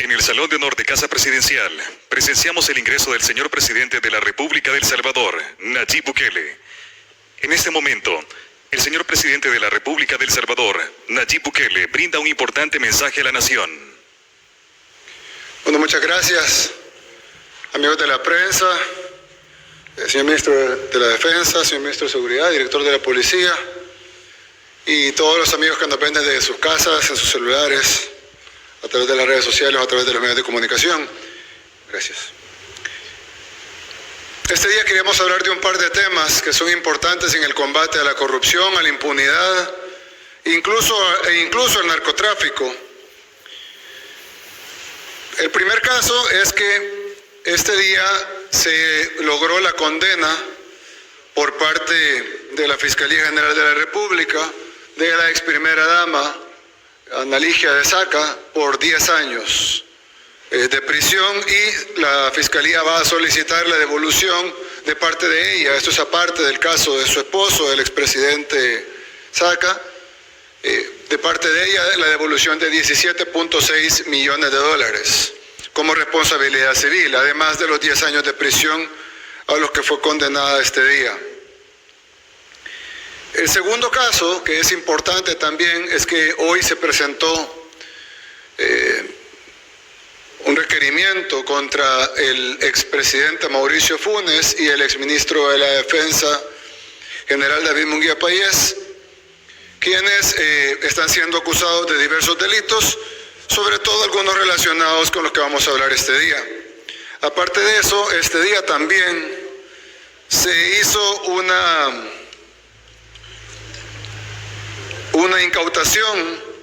En el Salón de Honor de Casa Presidencial, presenciamos el ingreso del señor presidente de la República de El Salvador, Nayib Bukele. En este momento, el señor presidente de la República de El Salvador, Nayib Bukele, brinda un importante mensaje a la nación. Bueno, muchas gracias, amigos de la prensa, señor ministro de la Defensa, señor ministro de Seguridad, director de la Policía y todos los amigos que nos ven desde sus casas, en sus celulares, a través de las redes sociales o a través de los medios de comunicación. Gracias. Este día queríamos hablar de un par de temas que son importantes en el combate a la corrupción, a la impunidad, incluso al narcotráfico. El primer caso es que este día se logró la condena por parte de la Fiscalía General de la República de la ex primera dama, Ana Ligia de Saca, por 10 años de prisión, y la Fiscalía va a solicitar la devolución de parte de ella, esto es aparte del caso de su esposo, el expresidente Saca, de parte de ella la devolución de 17.6 millones de dólares como responsabilidad civil, además de los 10 años de prisión a los que fue condenada este día. El segundo caso, que es importante también, es que hoy se presentó un requerimiento contra el expresidente Mauricio Funes y el exministro de la Defensa, general David Munguía Payés, quienes están siendo acusados de diversos delitos, sobre todo algunos relacionados con los que vamos a hablar este día. Aparte de eso, este día también se hizo una incautación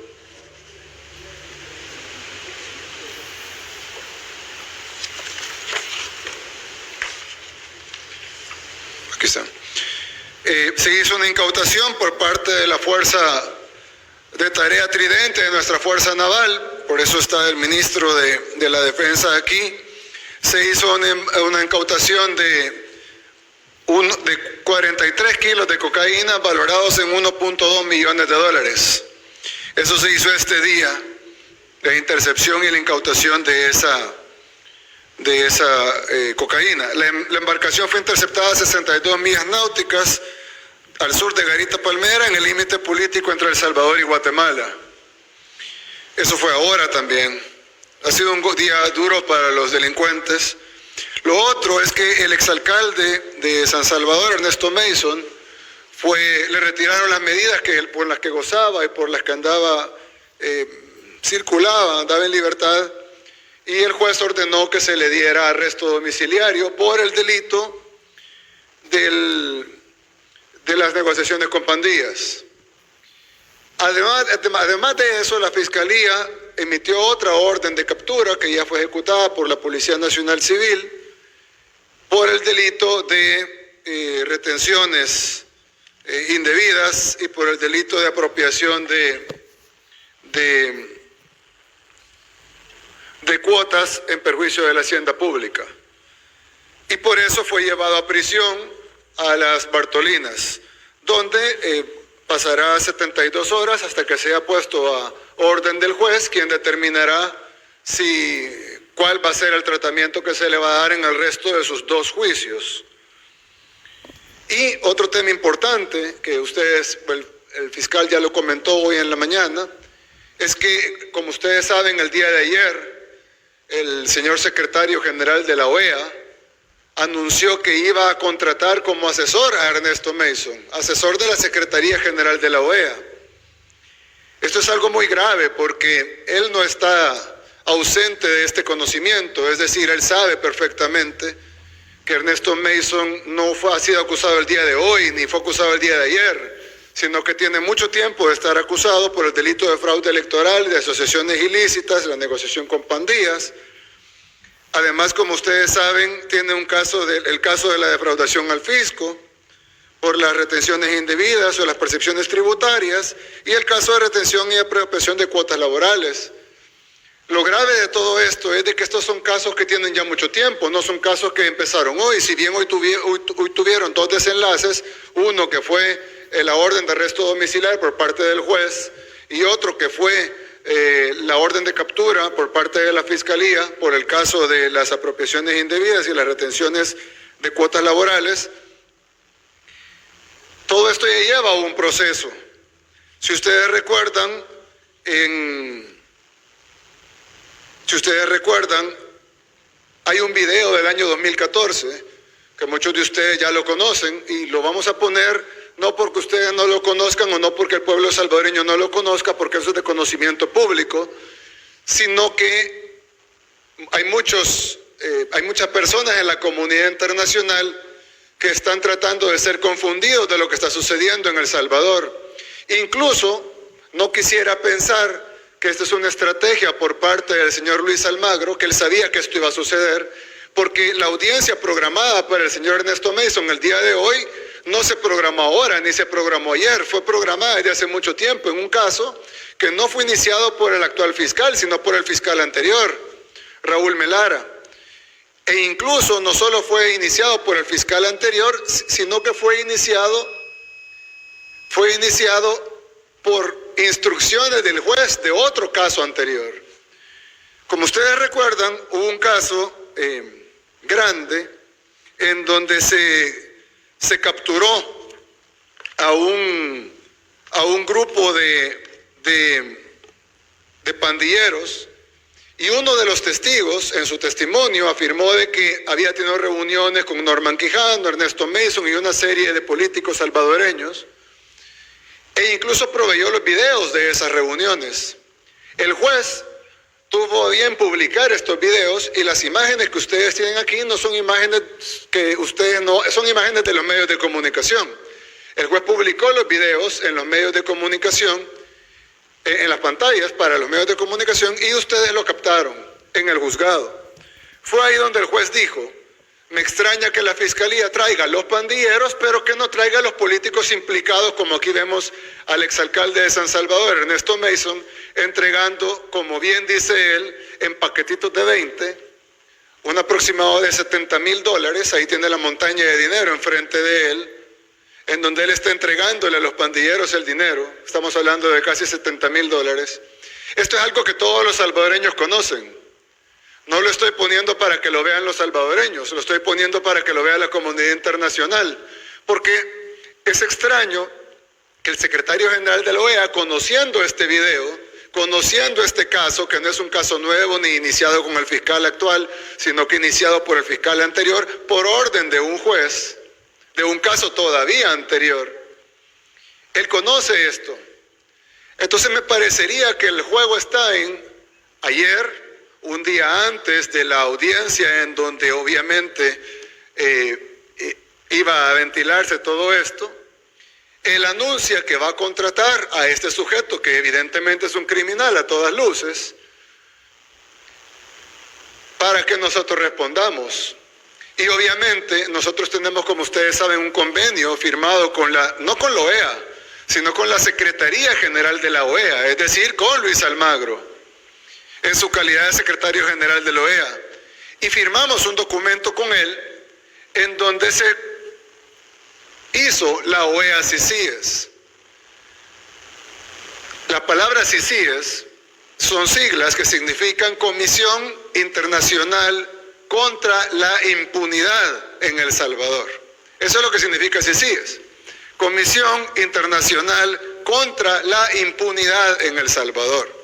se hizo una incautación por parte de la Fuerza de Tarea Tridente de nuestra Fuerza Naval, por eso está el ministro de la Defensa aquí. Se hizo una incautación de 43 kilos de cocaína valorados en 1.2 millones de dólares. Eso se hizo este día, la intercepción y la incautación de esa cocaína. La embarcación fue interceptada a 62 millas náuticas al sur de Garita Palmera, en el límite político entre El Salvador y Guatemala. Eso fue ahora también. Ha sido un día duro para los delincuentes. Lo otro es que el exalcalde de San Salvador, Ernesto Mason, le retiraron las medidas por las que gozaba y por las que circulaba, andaba en libertad, y el juez ordenó que se le diera arresto domiciliario por el delito de las negociaciones con pandillas. Además de eso, la Fiscalía emitió otra orden de captura que ya fue ejecutada por la Policía Nacional Civil por el delito de retenciones indebidas y por el delito de apropiación de cuotas en perjuicio de la hacienda pública. Y por eso fue llevado a prisión a Las Bartolinas, donde pasará 72 horas hasta que sea puesto a orden del juez, quien determinará cuál va a ser el tratamiento que se le va a dar en el resto de sus 2 juicios. Y otro tema importante, que el fiscal ya lo comentó hoy en la mañana, es que, como ustedes saben, el día de ayer, el señor secretario general de la OEA anunció que iba a contratar como asesor a Ernesto Mason, asesor de la Secretaría General de la OEA. Esto es algo muy grave porque él no está ausente de este conocimiento, es decir, él sabe perfectamente que Ernesto Mason no ha sido acusado el día de hoy, ni fue acusado el día de ayer, sino que tiene mucho tiempo de estar acusado por el delito de fraude electoral, de asociaciones ilícitas, la negociación con pandillas. Además, como ustedes saben, tiene el caso de la defraudación al fisco por las retenciones indebidas o las percepciones tributarias, y el caso de retención y apropiación de cuotas laborales. Lo grave de todo esto es de que estos son casos que tienen ya mucho tiempo, no son casos que empezaron hoy. Si bien hoy tuvieron 2 desenlaces, uno que fue la orden de arresto domiciliario por parte del juez y otro que fue la orden de captura por parte de la Fiscalía por el caso de las apropiaciones indebidas y las retenciones de cuotas laborales. Todo esto ya lleva un proceso. Si ustedes recuerdan, hay un video del año 2014 que muchos de ustedes ya lo conocen y lo vamos a poner no porque ustedes no lo conozcan o no porque el pueblo salvadoreño no lo conozca, porque eso es de conocimiento público, sino que hay muchas personas en la comunidad internacional que están tratando de ser confundidos de lo que está sucediendo en El Salvador. Incluso no quisiera pensar que esta es una estrategia por parte del señor Luis Almagro, que él sabía que esto iba a suceder, porque la audiencia programada para el señor Ernesto Mason el día de hoy no se programó ahora ni se programó ayer, fue programada desde hace mucho tiempo en un caso que no fue iniciado por el actual fiscal, sino por el fiscal anterior, Raúl Melara. E incluso no solo fue iniciado por el fiscal anterior, sino que fue iniciado por instrucciones del juez de otro caso anterior. Como ustedes recuerdan, hubo un caso grande en donde se capturó a un grupo de pandilleros, y uno de los testigos en su testimonio afirmó de que había tenido reuniones con Norman Quijano, Ernesto Mason y una serie de políticos salvadoreños, e incluso proveyó los videos de esas reuniones. El juez tuvo a bien publicar estos videos, y las imágenes que ustedes tienen aquí no son imágenes son imágenes de los medios de comunicación. El juez publicó los videos en los medios de comunicación, en las pantallas para los medios de comunicación, y ustedes lo captaron en el juzgado. Fue ahí donde el juez dijo: me extraña que la Fiscalía traiga a los pandilleros, pero que no traiga a los políticos implicados, como aquí vemos al exalcalde de San Salvador, Ernesto Mason, entregando, como bien dice él, en paquetitos de 20, un aproximado de $70,000, ahí tiene la montaña de dinero enfrente de él, en donde él está entregándole a los pandilleros el dinero. Estamos hablando de casi $70,000. Esto es algo que todos los salvadoreños conocen. No lo estoy poniendo para que lo vean los salvadoreños, lo estoy poniendo para que lo vea la comunidad internacional, porque es extraño que el secretario general de la OEA, conociendo este video, conociendo este caso, que no es un caso nuevo ni iniciado con el fiscal actual, sino que iniciado por el fiscal anterior, por orden de un juez, de un caso todavía anterior, él conoce esto. Entonces me parecería que el juego está en ayer, un día antes de la audiencia en donde obviamente iba a ventilarse todo esto, él anuncia que va a contratar a este sujeto, que evidentemente es un criminal a todas luces, para que nosotros respondamos. Y obviamente nosotros tenemos, como ustedes saben, un convenio firmado no con la OEA, sino con la Secretaría General de la OEA, es decir, con Luis Almagro, en su calidad de secretario general de la OEA. Y firmamos un documento con él en donde se hizo la OEA CICIES. La palabra CICIES son siglas que significan Comisión Internacional contra la Impunidad en El Salvador. Eso es lo que significa CICIES. Comisión Internacional contra la Impunidad en El Salvador.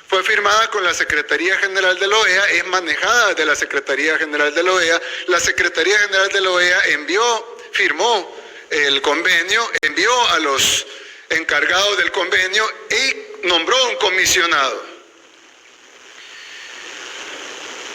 Fue firmada con la Secretaría General de la OEA, es manejada de la Secretaría General de la OEA. La Secretaría General de la OEA firmó el convenio, envió a los encargados del convenio y nombró un comisionado.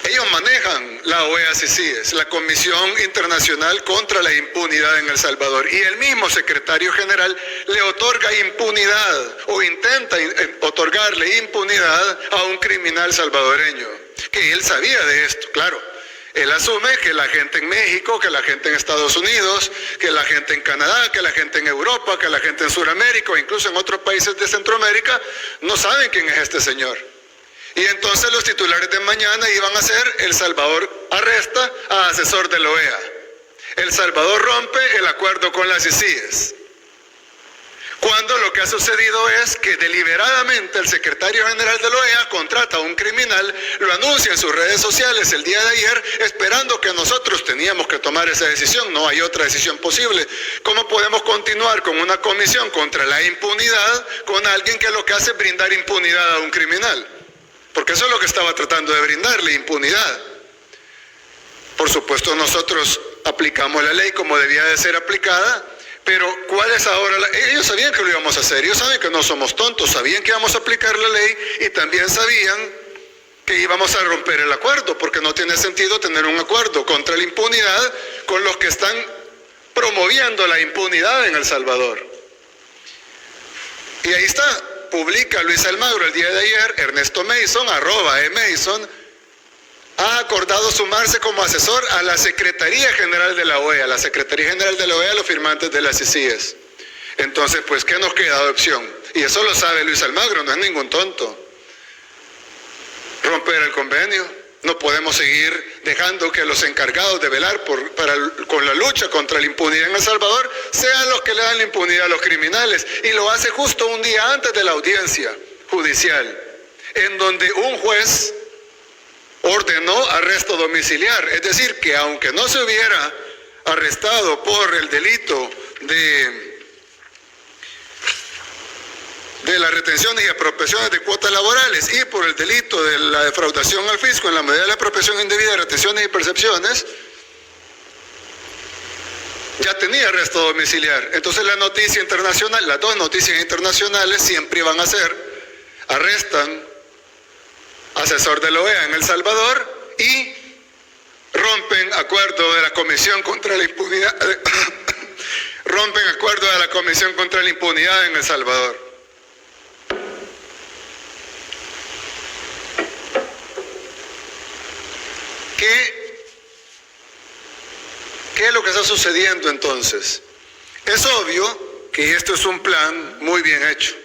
Ellos manejan la OEA CICIES, la Comisión Internacional contra la Impunidad en El Salvador, y el mismo secretario general le otorga impunidad o intenta otorgarle impunidad a un criminal salvadoreño, que él sabía de esto, claro. Él asume que la gente en México, que la gente en Estados Unidos, que la gente en Canadá, que la gente en Europa, que la gente en Sudamérica o incluso en otros países de Centroamérica no saben quién es este señor. Y entonces los titulares de mañana iban a ser: El Salvador arresta a asesor de la OEA. El Salvador rompe el acuerdo con las CICIES. Cuando lo que ha sucedido es que deliberadamente el secretario general de la OEA contrata a un criminal, lo anuncia en sus redes sociales el día de ayer, esperando que nosotros teníamos que tomar esa decisión. No hay otra decisión posible. ¿Cómo podemos continuar con una comisión contra la impunidad con alguien que lo que hace es brindar impunidad a un criminal? Porque eso es lo que estaba tratando de brindarle, impunidad. Por supuesto, nosotros aplicamos la ley como debía de ser aplicada. Pero ¿cuál es ahora? Ellos sabían que lo íbamos a hacer, ellos saben que no somos tontos, sabían que íbamos a aplicar la ley y también sabían que íbamos a romper el acuerdo, porque no tiene sentido tener un acuerdo contra la impunidad con los que están promoviendo la impunidad en El Salvador. Y ahí está, publica Luis Almagro el día de ayer, Ernesto Mason, @Mason, ha acordado sumarse como asesor a la Secretaría General de la OEA. La Secretaría General de la OEA, los firmantes de las CICIES. Entonces, pues, ¿qué nos queda de opción? Y eso lo sabe Luis Almagro, no es ningún tonto. Romper el convenio. No podemos seguir dejando que los encargados de velar con la lucha contra la impunidad en El Salvador sean los que le dan la impunidad a los criminales. Y lo hace justo un día antes de la audiencia judicial, en donde un juez ordenó arresto domiciliar, es decir, que aunque no se hubiera arrestado por el delito de las retenciones y apropiaciones de cuotas laborales y por el delito de la defraudación al fisco en la medida de la apropiación indebida de retenciones y percepciones, ya tenía arresto domiciliar. Entonces la noticia internacional, las dos noticias internacionales siempre iban a ser: arrestan asesor de la OEA en El Salvador y rompen acuerdo de la Comisión contra la Impunidad, rompen acuerdo de la Comisión contra la Impunidad en El Salvador. ¿Qué es lo que está sucediendo entonces? Es obvio que esto es un plan muy bien hecho.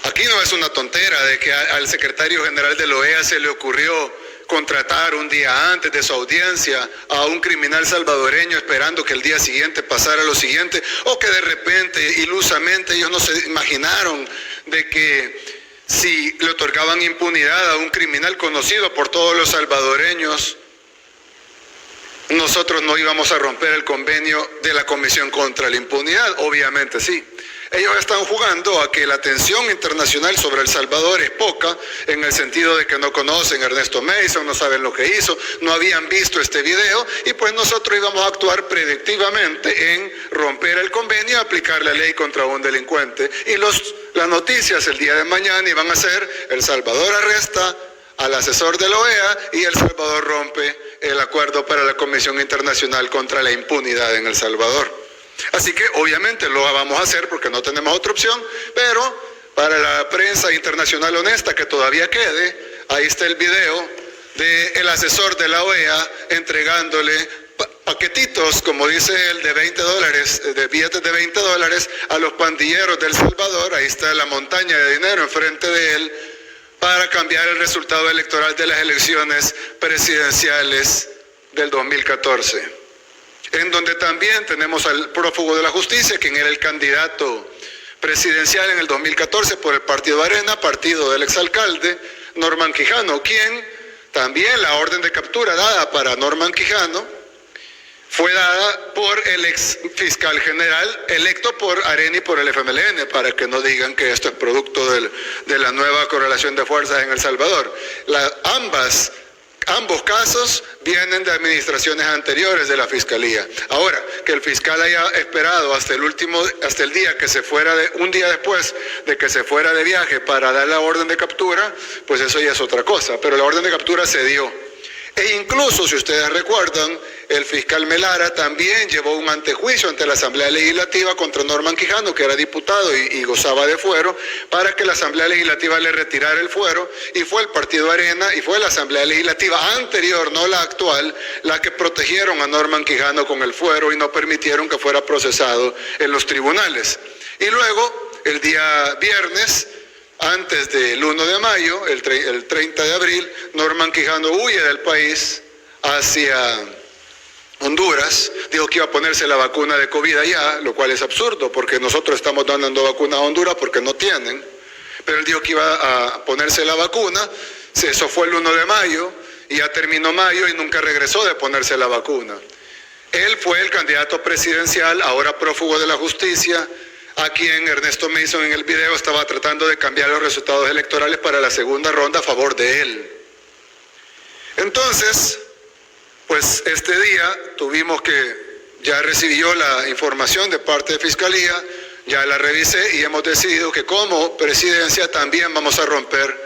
Aquí no es una tontera de que al secretario general de la OEA se le ocurrió contratar un día antes de su audiencia a un criminal salvadoreño esperando que el día siguiente pasara lo siguiente, o que de repente, ilusamente, ellos no se imaginaron de que si le otorgaban impunidad a un criminal conocido por todos los salvadoreños, nosotros no íbamos a romper el convenio de la Comisión contra la Impunidad. Obviamente sí. Ellos están jugando a que la atención internacional sobre El Salvador es poca, en el sentido de que no conocen a Ernesto Mason, no saben lo que hizo, no habían visto este video, y pues nosotros íbamos a actuar predictivamente en romper el convenio y aplicar la ley contra un delincuente. Y las noticias el día de mañana iban a ser: El Salvador arresta al asesor de la OEA y El Salvador rompe el acuerdo para la Comisión Internacional contra la Impunidad en El Salvador. Así que obviamente lo vamos a hacer porque no tenemos otra opción, pero para la prensa internacional honesta que todavía quede, ahí está el video del asesor de la OEA entregándole paquetitos, como dice él, de $20, de billetes de $20 a los pandilleros de El Salvador. Ahí está la montaña de dinero enfrente de él para cambiar el resultado electoral de las elecciones presidenciales del 2014. En donde también tenemos al prófugo de la justicia, quien era el candidato presidencial en el 2014 por el Partido Arena, partido del exalcalde Norman Quijano, quien también la orden de captura dada para Norman Quijano fue dada por el ex fiscal general electo por Arena y por el FMLN, para que no digan que esto es producto de la nueva correlación de fuerzas en El Salvador. Ambos casos vienen de administraciones anteriores de la Fiscalía. Ahora, que el fiscal haya esperado hasta el día que se fuera, un día después de que se fuera de viaje para dar la orden de captura, pues eso ya es otra cosa, pero la orden de captura se dio. E incluso, si ustedes recuerdan, el fiscal Melara también llevó un antejuicio ante la Asamblea Legislativa contra Norman Quijano, que era diputado y gozaba de fuero, para que la Asamblea Legislativa le retirara el fuero, y fue el Partido Arena y fue la Asamblea Legislativa anterior, no la actual, la que protegieron a Norman Quijano con el fuero y no permitieron que fuera procesado en los tribunales. Y luego, el día viernes, antes del 1 de mayo, el 30 de abril, Norman Quijano huye del país hacia Honduras dijo que iba a ponerse la vacuna de COVID allá, lo cual es absurdo, porque nosotros estamos donando vacunas a Honduras porque no tienen, pero él dijo que iba a ponerse la vacuna, eso fue el 1 de mayo, y ya terminó mayo y nunca regresó de ponerse la vacuna. Él fue el candidato presidencial, ahora prófugo de la justicia, a quien Ernesto Mason en el video estaba tratando de cambiar los resultados electorales para la segunda ronda a favor de él. Entonces, pues este día tuvimos que, ya recibió la información de parte de Fiscalía, ya la revisé y hemos decidido que como presidencia también vamos a romper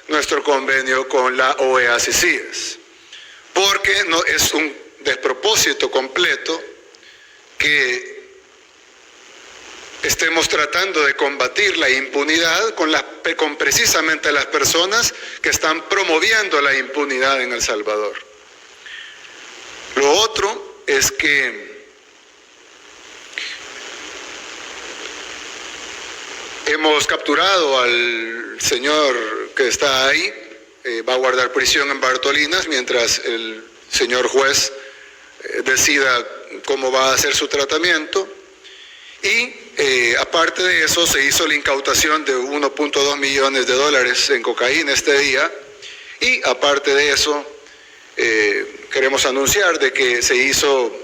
nuestro convenio con la OEA-CICIES, porque no, es un despropósito completo que estemos tratando de combatir la impunidad con precisamente las personas que están promoviendo la impunidad en El Salvador. Lo otro es que hemos capturado al señor que está ahí, va a guardar prisión en Bartolinas mientras el señor juez decida cómo va a hacer su tratamiento. Y aparte de eso, se hizo la incautación de 1.2 millones de dólares en cocaína este día. Y aparte de eso, queremos anunciar de que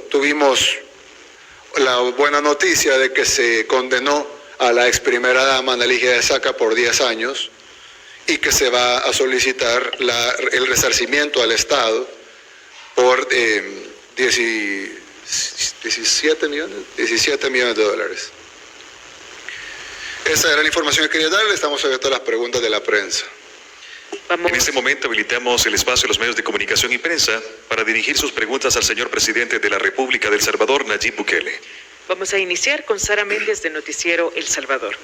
tuvimos la buena noticia de que se condenó a la ex primera dama Ana Ligia de Saca por 10 años y que se va a solicitar el resarcimiento al Estado por 17 millones de dólares. Esa era la información que quería darle. Estamos abiertos a las preguntas de la prensa. En este momento habilitamos el espacio de los medios de comunicación y prensa para dirigir sus preguntas al señor presidente de la República del Salvador, Nayib Bukele. Vamos a iniciar con Sara Méndez de Noticiero El Salvador.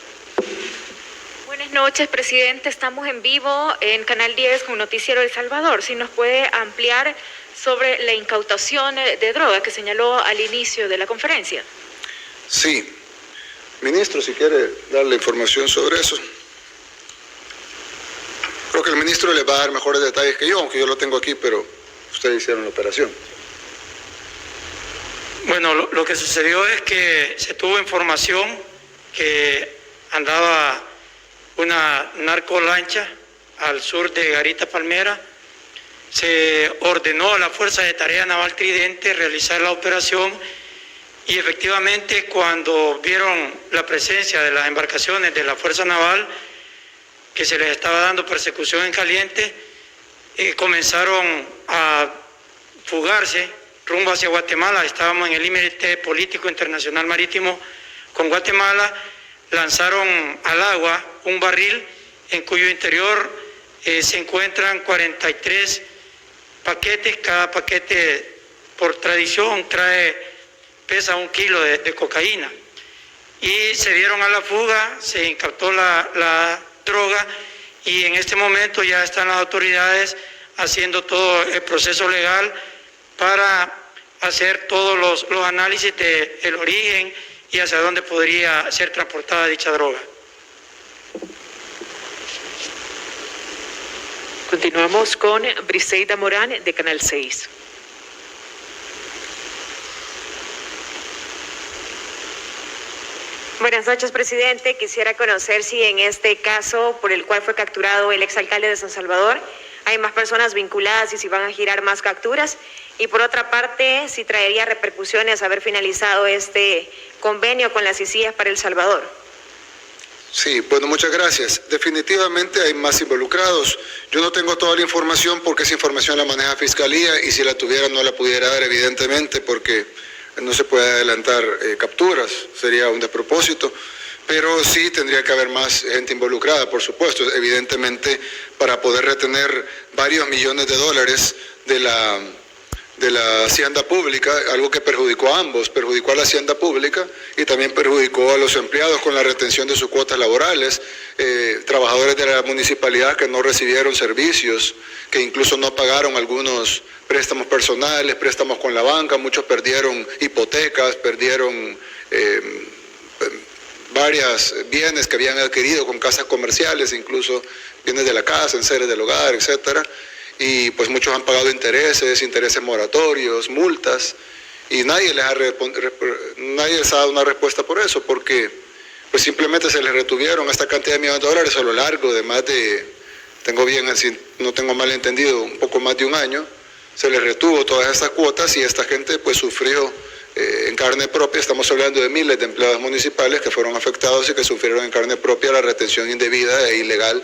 Buenas noches, presidente. Estamos en vivo en Canal 10 con Noticiero El Salvador. Si nos puede ampliar sobre la incautación de droga que señaló al inicio de la conferencia. Sí. Ministro, si quiere darle información sobre eso. Creo que el ministro le va a dar mejores detalles que yo, aunque yo lo tengo aquí, pero ustedes hicieron la operación. Bueno, lo que sucedió es que se tuvo información que andaba una narcolancha al sur de Garita Palmera. Se ordenó a la Fuerza de Tarea Naval Tridente realizar la operación y efectivamente cuando vieron la presencia de las embarcaciones de la Fuerza Naval, que se les estaba dando persecución en caliente, comenzaron a fugarse rumbo hacia Guatemala. Estábamos en el límite político internacional marítimo con Guatemala. Lanzaron al agua un barril en cuyo interior se encuentran 43 paquetes. Cada paquete por tradición pesa 1 kilo de cocaína. Y se dieron a la fuga, se incautó la droga y en este momento ya están las autoridades haciendo todo el proceso legal para hacer todos los análisis del origen y hacia dónde podría ser transportada dicha droga. Continuamos con Briseida Morán de Canal 6. Buenas noches, presidente. Quisiera conocer si en este caso por el cual fue capturado el exalcalde de San Salvador hay más personas vinculadas y si van a girar más capturas. Y por otra parte, si traería repercusiones haber finalizado este convenio con las CICIES para El Salvador. Sí, bueno, muchas gracias. Definitivamente hay más involucrados. Yo no tengo toda la información porque esa información la maneja Fiscalía y si la tuviera no la pudiera dar evidentemente porque no se puede adelantar capturas, sería un despropósito, pero sí tendría que haber más gente involucrada, por supuesto, evidentemente para poder retener varios millones de dólares de la hacienda pública, algo que perjudicó a ambos, perjudicó a la hacienda pública y también perjudicó a los empleados con la retención de sus cuotas laborales, trabajadores de la municipalidad que no recibieron servicios, que incluso no pagaron algunos préstamos personales, préstamos con la banca, muchos perdieron hipotecas, perdieron varios bienes que habían adquirido con casas comerciales, incluso bienes de la casa, enseres del hogar, etcétera. Y pues muchos han pagado intereses moratorios, multas, y nadie les ha dado una respuesta por eso, porque pues simplemente se les retuvieron esta cantidad de millones de dólares a lo largo de más de, no tengo mal entendido, un poco más de un año. Se les retuvo todas estas cuotas y esta gente pues sufrió en carne propia. Estamos hablando de miles de empleados municipales que fueron afectados y que sufrieron en carne propia la retención indebida e ilegal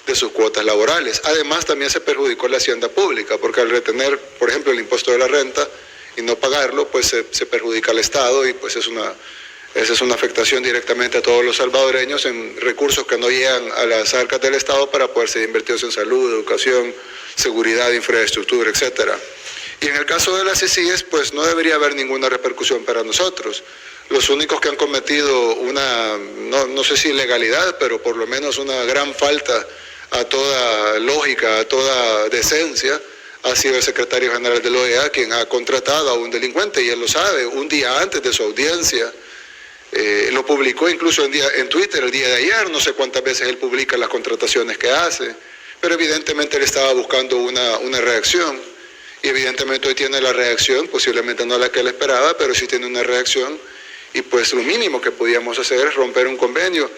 de sus cuotas laborales. Además, también se perjudicó la hacienda pública, porque al retener, por ejemplo, el impuesto de la renta y no pagarlo, pues se perjudica al Estado y pues esa es una afectación directamente a todos los salvadoreños en recursos que no llegan a las arcas del Estado para poder ser invertidos en salud, educación, seguridad, infraestructura, etcétera. Y en el caso de las CICIES, pues no debería haber ninguna repercusión para nosotros. Los únicos que han cometido una, no sé si ilegalidad, pero por lo menos una gran falta a toda lógica, a toda decencia, ha sido el secretario general de la OEA, quien ha contratado a un delincuente, y él lo sabe, un día antes de su audiencia. Lo publicó incluso en Twitter el día de ayer, no sé cuántas veces él publica las contrataciones que hace, pero evidentemente él estaba buscando una reacción, y evidentemente hoy tiene la reacción, posiblemente no la que él esperaba, pero sí tiene una reacción, y pues lo mínimo que podíamos hacer es romper un convenio.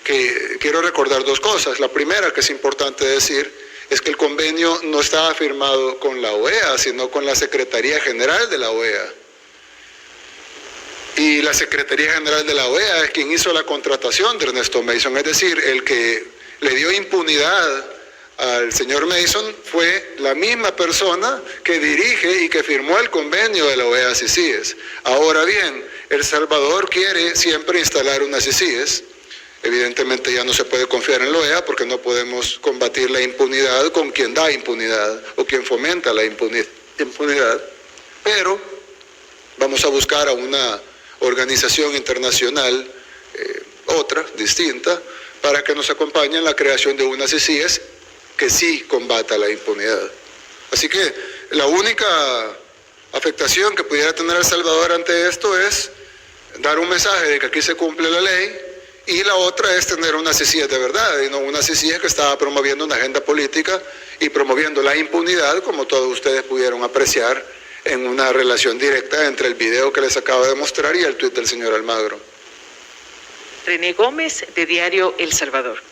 Que quiero recordar dos cosas. La primera, que es importante decir, es que el convenio no estaba firmado con la OEA, sino con la Secretaría General de la OEA. Y la Secretaría General de la OEA es quien hizo la contratación de Ernesto Mason, es decir, el que le dio impunidad al señor Mason fue la misma persona que dirige y que firmó el convenio de la OEA CICIES. Ahora bien, El Salvador quiere siempre instalar unas CICIES. Evidentemente ya no se puede confiar en la OEA porque no podemos combatir la impunidad con quien da impunidad o quien fomenta la impunidad. Pero vamos a buscar a una organización internacional, otra, distinta, para que nos acompañe en la creación de unas CICIES que sí combata la impunidad. Así que la única afectación que pudiera tener El Salvador ante esto es dar un mensaje de que aquí se cumple la ley, y la otra es tener una CICIES de verdad, y no una CICIES que estaba promoviendo una agenda política y promoviendo la impunidad, como todos ustedes pudieron apreciar en una relación directa entre el video que les acabo de mostrar y el tuit del señor Almagro. René Gómez, de Diario El Salvador.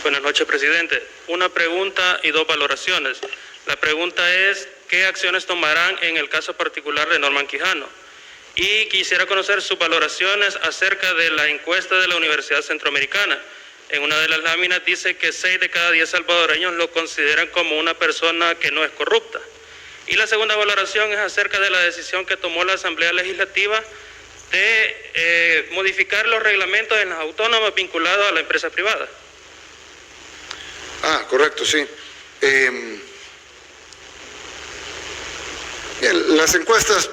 Buenas noches, presidente. Una pregunta y dos valoraciones. La pregunta es, ¿qué acciones tomarán en el caso particular de Norman Quijano? Y quisiera conocer sus valoraciones acerca de la encuesta de la Universidad Centroamericana. En una de las láminas dice que 6 de cada 10 salvadoreños lo consideran como una persona que no es corrupta. Y la segunda valoración es acerca de la decisión que tomó la Asamblea Legislativa de modificar los reglamentos en las autónomas vinculados a la empresa privada. Correcto, sí. Bien, las encuestas,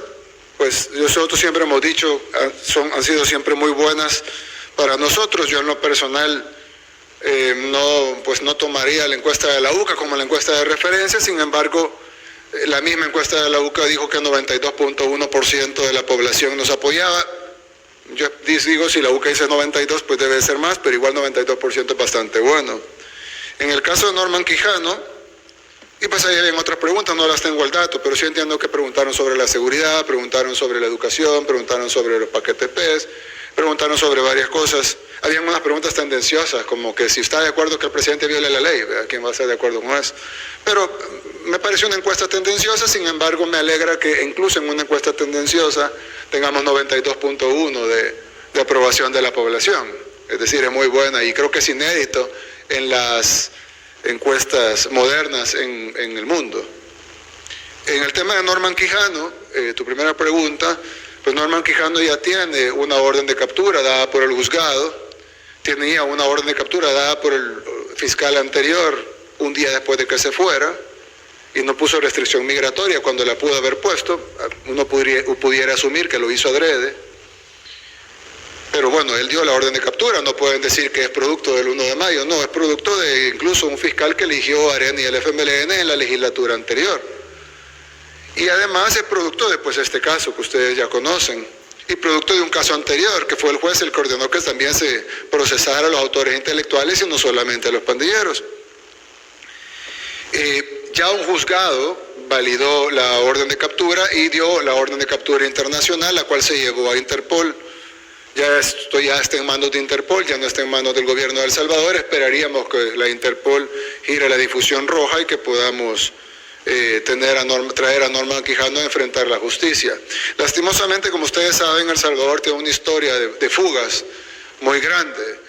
pues nosotros siempre hemos dicho, han sido siempre muy buenas para nosotros. Yo en lo personal no tomaría la encuesta de la UCA como la encuesta de referencia. Sin embargo, la misma encuesta de la UCA dijo que 92.1% de la población nos apoyaba. Yo digo, si la UCA dice 92, pues debe ser más, pero igual 92% es bastante bueno. En el caso de Norman Quijano, y pues ahí habían otras preguntas, no las tengo al dato, pero sí entiendo que preguntaron sobre la seguridad, preguntaron sobre la educación, preguntaron sobre los paquetes PES, preguntaron sobre varias cosas. Habían unas preguntas tendenciosas, como que si está de acuerdo que el presidente viole la ley, ¿verdad? ¿Quién va a estar de acuerdo con eso? Pero me pareció una encuesta tendenciosa. Sin embargo, me alegra que incluso en una encuesta tendenciosa tengamos 92.1 de aprobación de la población. Es decir, es muy buena y creo que es inédito en las encuestas modernas en el mundo. En el tema de Norman Quijano, tu primera pregunta, pues Norman Quijano ya tiene una orden de captura dada por el juzgado, tenía una orden de captura dada por el fiscal anterior un día después de que se fuera, y no puso restricción migratoria cuando la pudo haber puesto. Uno pudiera asumir que lo hizo adrede. Pero bueno, él dio la orden de captura, no pueden decir que es producto del 1 de mayo, no, es producto de incluso un fiscal que eligió Arena y el FMLN en la legislatura anterior. Y además es producto de este caso que ustedes ya conocen, y producto de un caso anterior, que fue el juez el que ordenó que también se procesara a los autores intelectuales y no solamente a los pandilleros. ya un juzgado validó la orden de captura y dio la orden de captura internacional, la cual se llevó a Interpol. Esto ya está en manos de Interpol, ya no está en manos del gobierno de El Salvador. Esperaríamos que la Interpol gire la difusión roja y que podamos traer a Norman Quijano a enfrentar la justicia. Lastimosamente, como ustedes saben, El Salvador tiene una historia de fugas muy grande.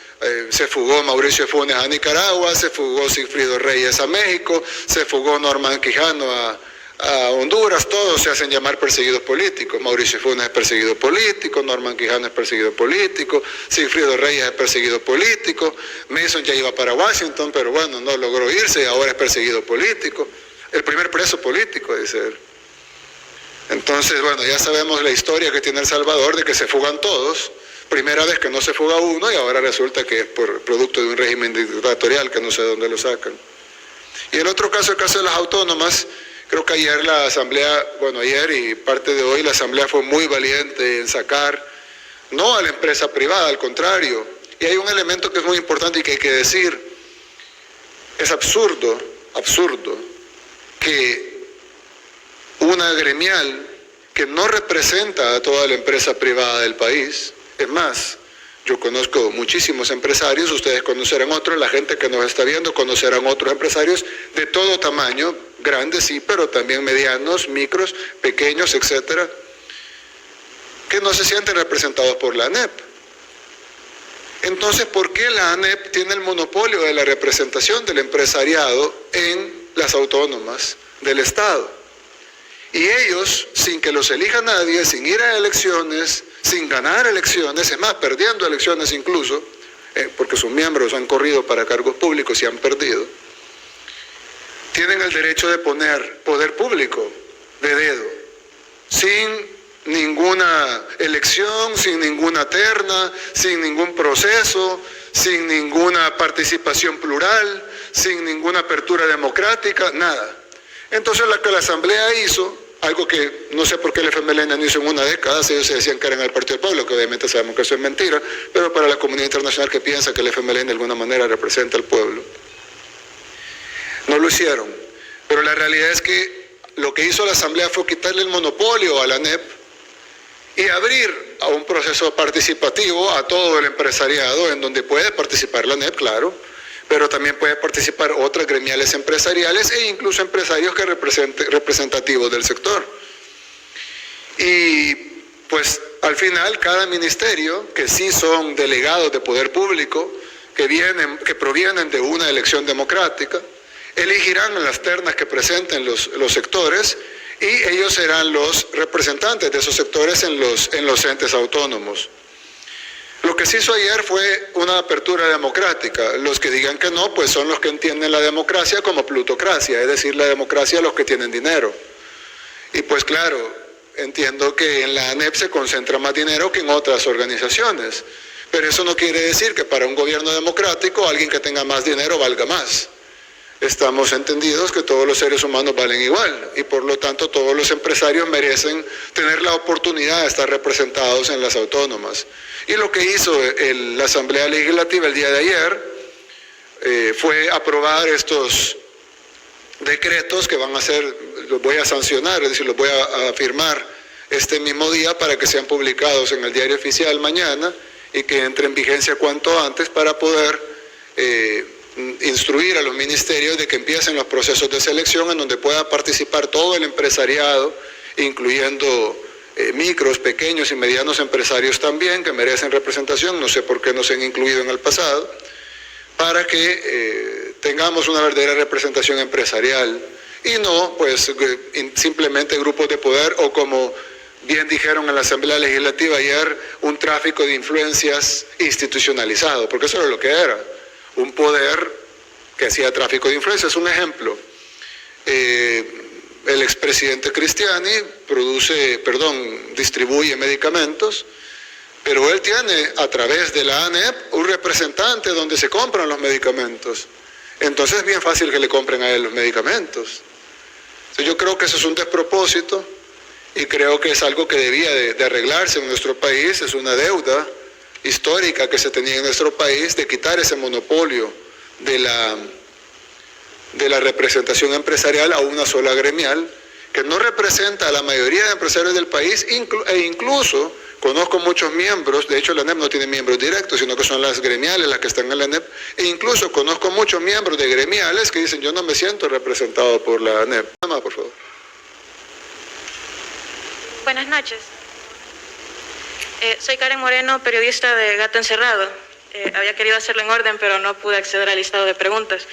Se fugó Mauricio Funes a Nicaragua, se fugó Sigfrido Reyes a México, se fugó Norman Quijano a Honduras. Todos se hacen llamar perseguidos políticos. Mauricio Funes es perseguido político, Norman Quijano es perseguido político, Sigfrido Reyes es perseguido político, Mason ya iba para Washington, pero bueno, no logró irse y ahora es perseguido político. El primer preso político, dice él. Entonces, bueno, ya sabemos la historia que tiene El Salvador de que se fugan todos. Primera vez que no se fuga uno y ahora resulta que es por producto de un régimen dictatorial que no sé de dónde lo sacan. Y el otro caso, el caso de las autónomas, creo que ayer la Asamblea, ayer y parte de hoy la Asamblea fue muy valiente en sacar, no a la empresa privada, al contrario. Y hay un elemento que es muy importante y que hay que decir, es absurdo que una gremial que no representa a toda la empresa privada del país. Es más, yo conozco muchísimos empresarios, ustedes conocerán otros, la gente que nos está viendo conocerán otros empresarios de todo tamaño, grandes sí, pero también medianos, micros, pequeños, etcétera, que no se sienten representados por la ANEP. Entonces, ¿por qué la ANEP tiene el monopolio de la representación del empresariado en las autónomas del Estado? Y ellos, sin que los elija nadie, sin ir a elecciones, sin ganar elecciones, es más, perdiendo elecciones incluso, porque sus miembros han corrido para cargos públicos y han perdido, tienen el derecho de poner poder público de dedo, sin ninguna elección, sin ninguna terna, sin ningún proceso, sin ninguna participación plural, sin ninguna apertura democrática, nada. Entonces lo que la Asamblea hizo, algo que no sé por qué el FMLN no hizo en una década, ellos se decían que eran el Partido del Pueblo, que obviamente sabemos que eso es mentira, pero para la comunidad internacional que piensa que el FMLN de alguna manera representa al pueblo, no lo hicieron. Pero la realidad es que lo que hizo la Asamblea fue quitarle el monopolio a la ANEP y abrir a un proceso participativo a todo el empresariado, en donde puede participar la ANEP, claro, pero también puede participar otras gremiales empresariales e incluso empresarios que representativos del sector. Y pues al final cada ministerio, que sí son delegados de poder público, que provienen de una elección democrática, elegirán en las ternas que presenten los sectores y ellos serán los representantes de esos sectores en los entes autónomos. Lo que se hizo ayer fue una apertura democrática. Los que digan que no, pues son los que entienden la democracia como plutocracia, es decir, la democracia de los que tienen dinero. Y pues claro, entiendo que en la ANEP se concentra más dinero que en otras organizaciones, pero eso no quiere decir que para un gobierno democrático alguien que tenga más dinero valga más. Estamos entendidos que todos los seres humanos valen igual y por lo tanto todos los empresarios merecen tener la oportunidad de estar representados en las autónomas. Y lo que hizo la Asamblea Legislativa el día de ayer fue aprobar estos decretos que van a ser, los voy a sancionar, es decir, los voy a firmar este mismo día para que sean publicados en el Diario Oficial mañana y que entre en vigencia cuanto antes para poder instruir a los ministerios de que empiecen los procesos de selección en donde pueda participar todo el empresariado, incluyendo micros, pequeños y medianos empresarios también, que merecen representación, no sé por qué no se han incluido en el pasado, para que tengamos una verdadera representación empresarial y no pues simplemente grupos de poder o como bien dijeron en la Asamblea Legislativa ayer, un tráfico de influencias institucionalizado, porque eso era lo que era. Un poder que hacía tráfico de influencias. Un ejemplo, el expresidente Cristiani distribuye medicamentos, pero él tiene a través de la ANEP un representante donde se compran los medicamentos. Entonces es bien fácil que le compren a él los medicamentos. Entonces, yo creo que eso es un despropósito y creo que es algo que debía de arreglarse en nuestro país, es una deuda histórica que se tenía en nuestro país de quitar ese monopolio de de la representación empresarial a una sola gremial, que no representa a la mayoría de empresarios del país, e incluso conozco muchos miembros, de hecho la ANEP no tiene miembros directos, sino que son las gremiales las que están en la ANEP, e incluso conozco muchos miembros de gremiales que dicen, yo no me siento representado por la ANEP. Nada más, por favor. Buenas noches. Soy Karen Moreno, periodista de Gato Encerrado. Había querido hacerlo en orden, pero no pude acceder al listado de preguntas.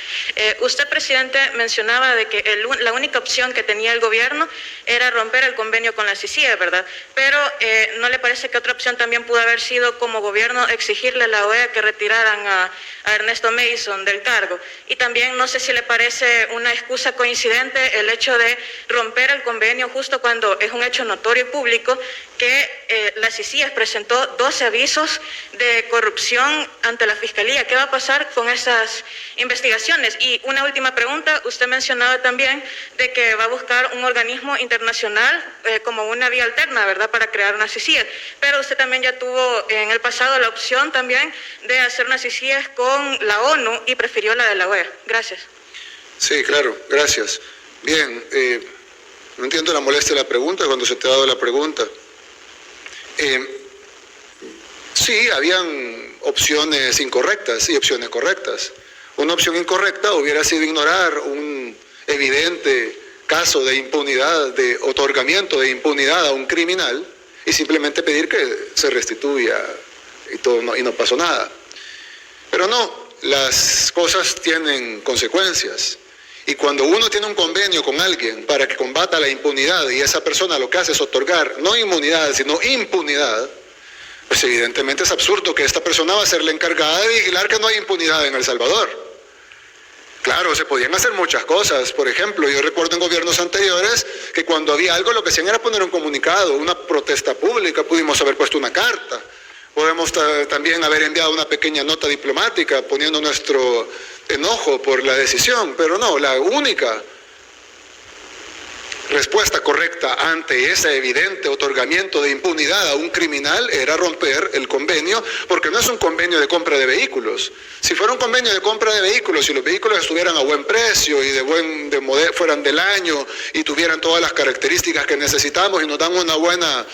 Usted, presidente, mencionaba de que la única opción que tenía el gobierno era romper el convenio con la CICIE, ¿verdad? Pero ¿no le parece que otra opción también pudo haber sido, como gobierno, exigirle a la OEA que retiraran a Ernesto Mason del cargo? Y también no sé si le parece una excusa coincidente el hecho de romper el convenio justo cuando es un hecho notorio y público que la CICIE presentó 12 avisos de corrupción ante la Fiscalía. ¿Qué va a pasar con esas investigaciones? Y una última pregunta, usted mencionaba también de que va a buscar un organismo internacional como una vía alterna, ¿verdad?, para crear una CICIE, pero usted también ya tuvo en el pasado la opción también de hacer una CICIE con la ONU y prefirió la de la OEA. Gracias. Sí, claro, gracias. Bien, no entiendo la molestia de la pregunta cuando se te ha dado la pregunta. Sí, habían opciones incorrectas y opciones correctas. Una opción incorrecta hubiera sido ignorar un evidente caso de impunidad, de otorgamiento de impunidad a un criminal y simplemente pedir que se restituya y no pasó nada. Pero no, las cosas tienen consecuencias. Y cuando uno tiene un convenio con alguien para que combata la impunidad y esa persona lo que hace es otorgar no inmunidad, sino impunidad, pues evidentemente es absurdo que esta persona va a ser la encargada de vigilar que no hay impunidad en El Salvador. Claro, se podían hacer muchas cosas. Por ejemplo, yo recuerdo en gobiernos anteriores que cuando había algo lo que hacían era poner un comunicado, una protesta pública, pudimos haber puesto una carta, podemos también haber enviado una pequeña nota diplomática poniendo nuestro enojo por la decisión, pero no, la única respuesta correcta ante ese evidente otorgamiento de impunidad a un criminal era romper el convenio, porque no es un convenio de compra de vehículos. Si fuera un convenio de compra de vehículos y los vehículos estuvieran a buen precio y fueran del año y tuvieran todas las características que necesitamos y nos dan una buena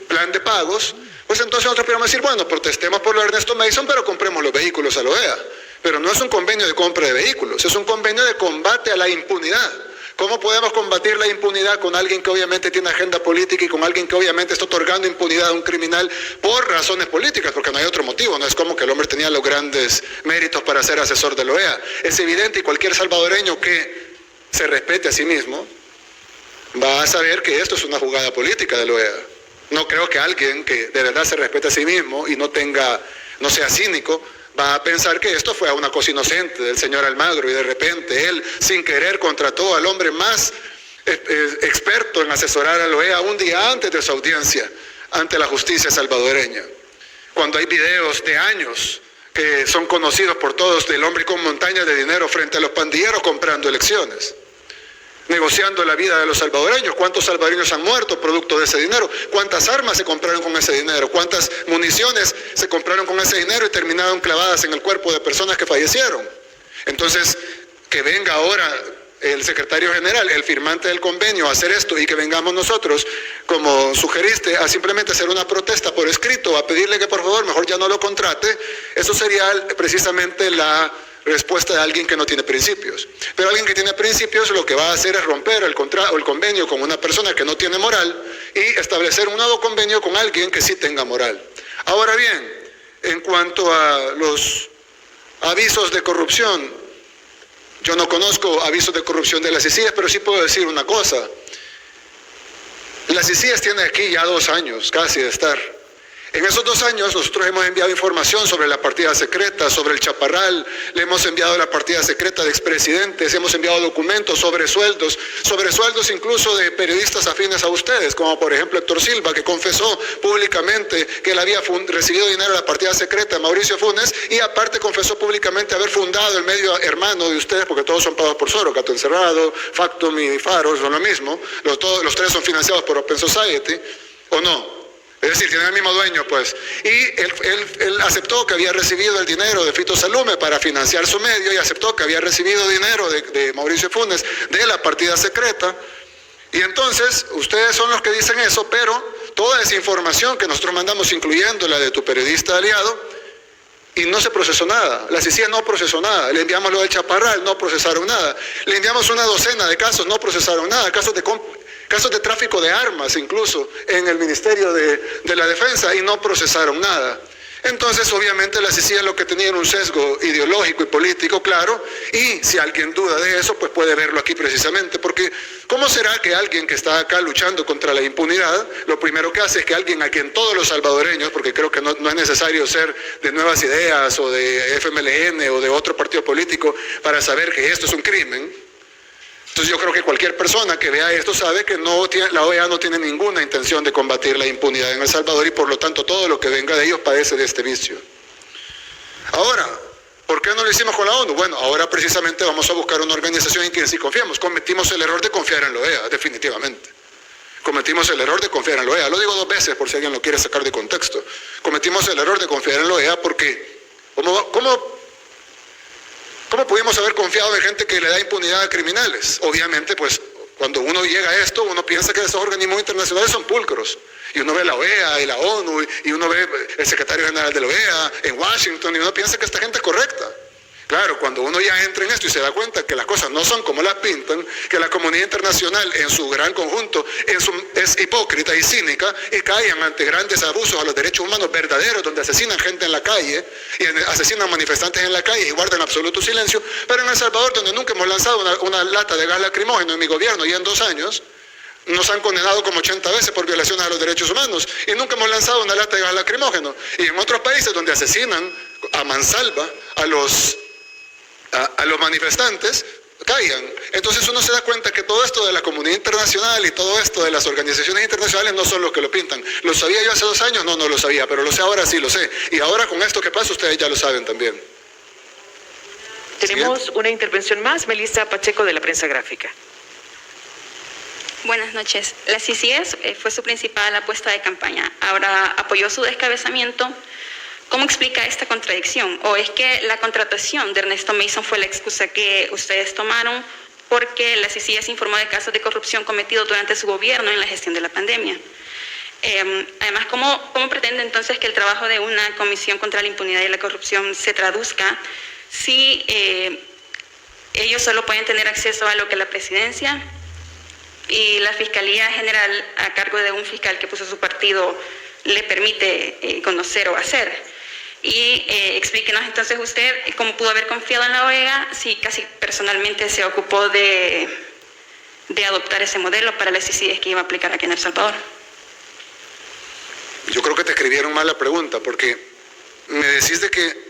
plan de pagos, pues entonces nosotros podríamos decir, bueno, protestemos por lo de Ernesto Mason, pero compremos los vehículos a la OEA. Pero no es un convenio de compra de vehículos, es un convenio de combate a la impunidad. ¿Cómo podemos combatir la impunidad con alguien que obviamente tiene agenda política y con alguien que obviamente está otorgando impunidad a un criminal por razones políticas? Porque no hay otro motivo, no es como que el hombre tenía los grandes méritos para ser asesor de la OEA. Es evidente y cualquier salvadoreño que se respete a sí mismo va a saber que esto es una jugada política de la OEA. No creo que alguien que de verdad se respete a sí mismo y no sea cínico, va a pensar que esto fue una cosa inocente del señor Almagro y de repente él, sin querer, contrató al hombre más experto en asesorar a la OEA un día antes de su audiencia ante la justicia salvadoreña. Cuando hay videos de años que son conocidos por todos del hombre con montañas de dinero frente a los pandilleros comprando elecciones, negociando la vida de los salvadoreños. ¿Cuántos salvadoreños han muerto producto de ese dinero? ¿Cuántas armas se compraron con ese dinero? ¿Cuántas municiones se compraron con ese dinero y terminaron clavadas en el cuerpo de personas que fallecieron? Entonces, que venga ahora el secretario general, el firmante del convenio, a hacer esto y que vengamos nosotros, como sugeriste, a simplemente hacer una protesta por escrito, a pedirle que por favor mejor ya no lo contrate, eso sería precisamente la respuesta de alguien que no tiene principios. Pero alguien que tiene principios lo que va a hacer es romper el convenio con una persona que no tiene moral y establecer un nuevo convenio con alguien que sí tenga moral. Ahora bien, en cuanto a los avisos de corrupción, yo no conozco avisos de corrupción de las CICIES, pero sí puedo decir una cosa. Las CICIES tiene aquí ya 2 años casi de estar. En esos 2 años nosotros hemos enviado información sobre la partida secreta, sobre el Chaparral, le hemos enviado la partida secreta de expresidentes, hemos enviado documentos sobre sueldos incluso de periodistas afines a ustedes, como por ejemplo Héctor Silva, que confesó públicamente que él había recibido dinero de la partida secreta de Mauricio Funes y aparte confesó públicamente haber fundado el medio hermano de ustedes, porque todos son pagados por Soros, Gato Encerrado, Factum y Faro, son lo mismo, los 3 son financiados por Open Society, ¿o no? Es decir, tienen el mismo dueño, pues. Y él aceptó que había recibido el dinero de Fito Salume para financiar su medio y aceptó que había recibido dinero de Mauricio Funes de la partida secreta. Y entonces, ustedes son los que dicen eso, pero toda esa información que nosotros mandamos, incluyendo la de tu periodista aliado, y no se procesó nada. La CICIG no procesó nada. Le enviamos lo del Chaparral, no procesaron nada. Le enviamos una docena de casos, no procesaron nada. Casos de tráfico de armas, incluso, en el Ministerio de la Defensa, y no procesaron nada. Entonces, obviamente, la CICIG lo que tenía era un sesgo ideológico y político, claro, y si alguien duda de eso, pues puede verlo aquí precisamente, porque ¿cómo será que alguien que está acá luchando contra la impunidad, lo primero que hace es que alguien a quien todos los salvadoreños, porque creo que no es necesario ser de Nuevas Ideas o de FMLN o de otro partido político para saber que esto es un crimen? Entonces yo creo que cualquier persona que vea esto sabe que la OEA no tiene ninguna intención de combatir la impunidad en El Salvador y por lo tanto todo lo que venga de ellos padece de este vicio. Ahora, ¿por qué no lo hicimos con la ONU? Bueno, ahora precisamente vamos a buscar una organización en quien sí confiamos. Cometimos el error de confiar en la OEA, definitivamente. Cometimos el error de confiar en la OEA. Lo digo 2 veces por si alguien lo quiere sacar de contexto. Cometimos el error de confiar en la OEA porque ¿cómo pudimos haber confiado en gente que le da impunidad a criminales? Obviamente, pues, cuando uno llega a esto, uno piensa que esos organismos internacionales son pulcros. Y uno ve la OEA y la ONU, y uno ve el secretario general de la OEA en Washington, y uno piensa que esta gente es correcta. Claro, cuando uno ya entra en esto y se da cuenta que las cosas no son como las pintan, que la comunidad internacional en su gran conjunto es hipócrita y cínica y caen ante grandes abusos a los derechos humanos verdaderos, donde asesinan gente en la calle y asesinan manifestantes en la calle y guardan absoluto silencio, pero en El Salvador, donde nunca hemos lanzado una lata de gas lacrimógeno en mi gobierno y en 2 años, nos han condenado como 80 veces por violaciones a los derechos humanos y nunca hemos lanzado una lata de gas lacrimógeno. Y en otros países donde asesinan a mansalva a los manifestantes, callan. Entonces uno se da cuenta que todo esto de la comunidad internacional y todo esto de las organizaciones internacionales no son los que lo pintan. ¿Lo sabía yo hace 2 años? No lo sabía, pero lo sé ahora, sí lo sé. Y ahora con esto que pasa ustedes ya lo saben también. Tenemos Siguiente. una intervención más, Melissa Pacheco de la Prensa Gráfica. Buenas noches. La CICIG fue su principal apuesta de campaña. Ahora apoyó su descabezamiento. ¿Cómo explica esta contradicción? ¿O es que la contratación de Ernesto Mason fue la excusa que ustedes tomaron porque la CICIG se informó de casos de corrupción cometidos durante su gobierno en la gestión de la pandemia? Además, ¿cómo pretende entonces que el trabajo de una comisión contra la impunidad y la corrupción se traduzca si ellos solo pueden tener acceso a lo que la presidencia y la Fiscalía General, a cargo de un fiscal que puso su partido, le permite conocer o hacer? Y explíquenos entonces usted cómo pudo haber confiado en la OEA si casi personalmente se ocupó de adoptar ese modelo para las CICIG que iba a aplicar aquí en El Salvador. Yo creo que te escribieron mal la pregunta, porque me decís de que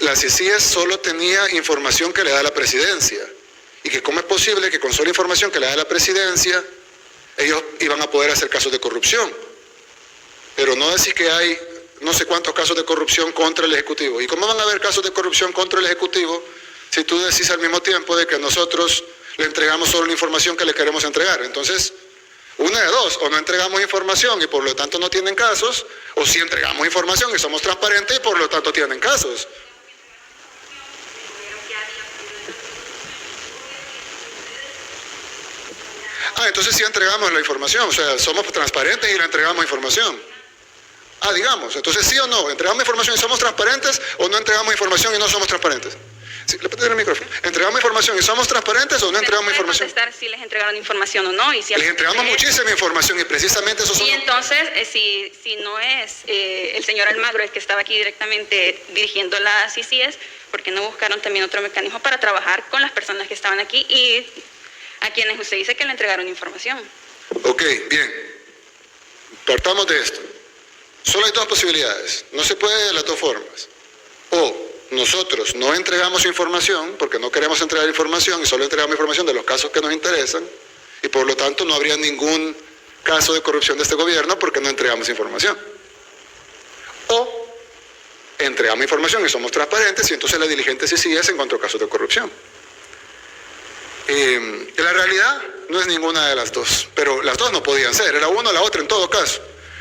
la CICIG solo tenía información que le da la presidencia, y que cómo es posible que con solo información que le da la presidencia ellos iban a poder hacer casos de corrupción. Pero no decís que hay no sé cuántos casos de corrupción contra el Ejecutivo. ¿Y cómo van a haber casos de corrupción contra el Ejecutivo si tú decís al mismo tiempo de que nosotros le entregamos solo la información que le queremos entregar? Entonces, una de dos: o no entregamos información y por lo tanto no tienen casos, o sí entregamos información y somos transparentes y por lo tanto tienen casos. Entonces sí entregamos la información, o sea, somos transparentes y le entregamos información. Digamos, entonces sí o no, entregamos información y somos transparentes, o no entregamos información y no somos transparentes. Sí, le puedo el micrófono. ¿Entregamos información y somos transparentes o no entregamos información? Contestar si les entregaron información o no. Y si les entregamos muchísima información y precisamente eso son... Y entonces, si no es el señor Almagro el que estaba aquí directamente dirigiendo las CICIG, ¿por qué no buscaron también otro mecanismo para trabajar con las personas que estaban aquí y a quienes usted dice que le entregaron información? Ok, bien. Partamos de esto. Solo hay 2 posibilidades. No se puede de las 2 formas. O nosotros no entregamos información porque no queremos entregar información y solo entregamos información de los casos que nos interesan y por lo tanto no habría ningún caso de corrupción de este gobierno porque no entregamos información. O entregamos información y somos transparentes y entonces la diligente CICIG encontró casos de corrupción. La realidad no es ninguna de las dos, pero las dos no podían ser, era una o la otra en todo caso.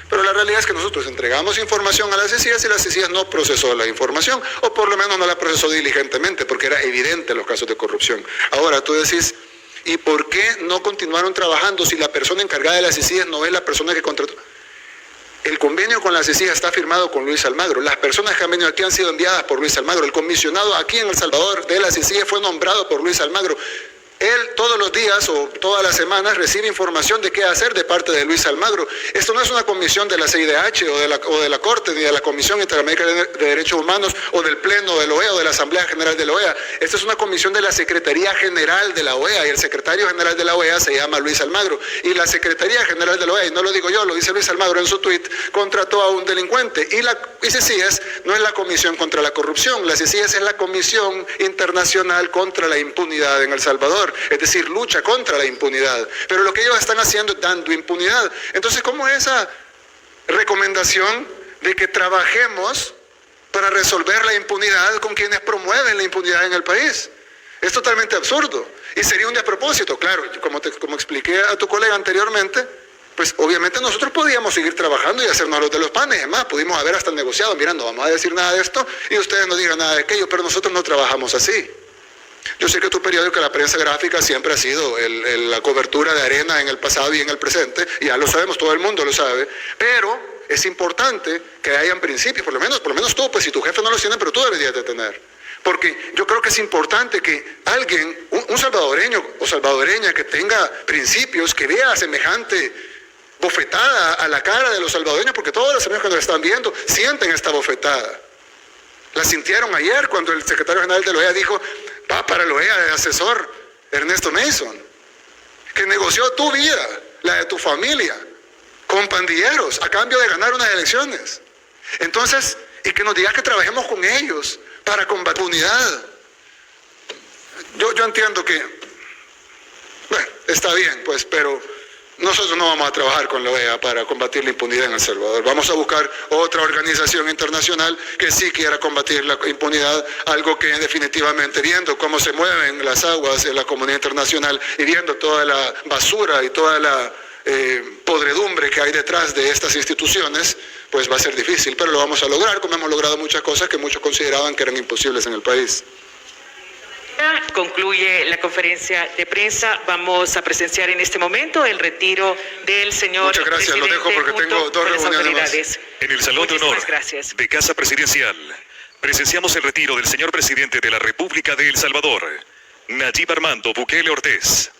Pero la realidad es que nosotros entregamos información a las CICIAS y la CICIAS no procesó la información, o por lo menos no la procesó diligentemente, porque era evidente los casos de corrupción. Ahora tú decís, ¿y por qué no continuaron trabajando si la persona encargada de las CICIAS no es la persona que contrató? El convenio con la CICIAS está firmado con Luis Almagro. Las personas que han venido aquí han sido enviadas por Luis Almagro. El comisionado aquí en El Salvador de la CICIAS fue nombrado por Luis Almagro. Él todos los días o todas las semanas recibe información de qué hacer de parte de Luis Almagro. Esto no es una comisión de la CIDH o de la Corte, ni de la Comisión Interamericana de Derechos Humanos, o del Pleno de la OEA, o de la Asamblea General de la OEA. Esta es una comisión de la Secretaría General de la OEA, y el secretario general de la OEA se llama Luis Almagro. Y la Secretaría General de la OEA, y no lo digo yo, lo dice Luis Almagro en su tuit, contrató a un delincuente. Y la CICIAS no es la Comisión contra la Corrupción, la CICIAS es la Comisión Internacional contra la Impunidad en El Salvador. Es decir, lucha contra la impunidad. Pero lo que ellos están haciendo es dando impunidad. Entonces, ¿cómo es esa recomendación de que trabajemos para resolver la impunidad con quienes promueven la impunidad en el país? Es totalmente absurdo. Y sería un despropósito. Claro, como expliqué a tu colega anteriormente, pues obviamente nosotros podíamos seguir trabajando y hacernos los de los panes. Es más, pudimos haber hasta negociado. Mira, no vamos a decir nada de esto y ustedes no digan nada de aquello, pero nosotros no trabajamos así. Yo sé que tu periódico, la prensa gráfica, siempre ha sido la cobertura de arena en el pasado y en el presente, y ya lo sabemos, todo el mundo lo sabe, pero es importante que hayan principios, por lo menos tú, pues si tu jefe no los tiene, pero tú deberías de tener. Porque yo creo que es importante que alguien, un salvadoreño o salvadoreña que tenga principios, que vea semejante bofetada a la cara de los salvadoreños, porque todos los señores que nos están viendo sienten esta bofetada. La sintieron ayer cuando el secretario general de la OEA dijo, va para la OEA de asesor Ernesto Mason, que negoció tu vida, la de tu familia, con pandilleros, a cambio de ganar unas elecciones. Entonces, y que nos digas que trabajemos con ellos para combatir la impunidad. Yo entiendo que, bueno, está bien, pues, pero nosotros no vamos a trabajar con la OEA para combatir la impunidad en El Salvador. Vamos a buscar otra organización internacional que sí quiera combatir la impunidad, algo que definitivamente, viendo cómo se mueven las aguas en la comunidad internacional y viendo toda la basura y toda la podredumbre que hay detrás de estas instituciones, pues va a ser difícil, pero lo vamos a lograr, como hemos logrado muchas cosas que muchos consideraban que eran imposibles en el país. Concluye la conferencia de prensa. Vamos a presenciar en este momento el retiro del señor Muchas gracias, lo dejo porque tengo dos reuniones más. En el Salón de Honor gracias. de Casa Presidencial, presenciamos el retiro del señor presidente de la República de El Salvador, Nayib Armando Bukele Ortiz.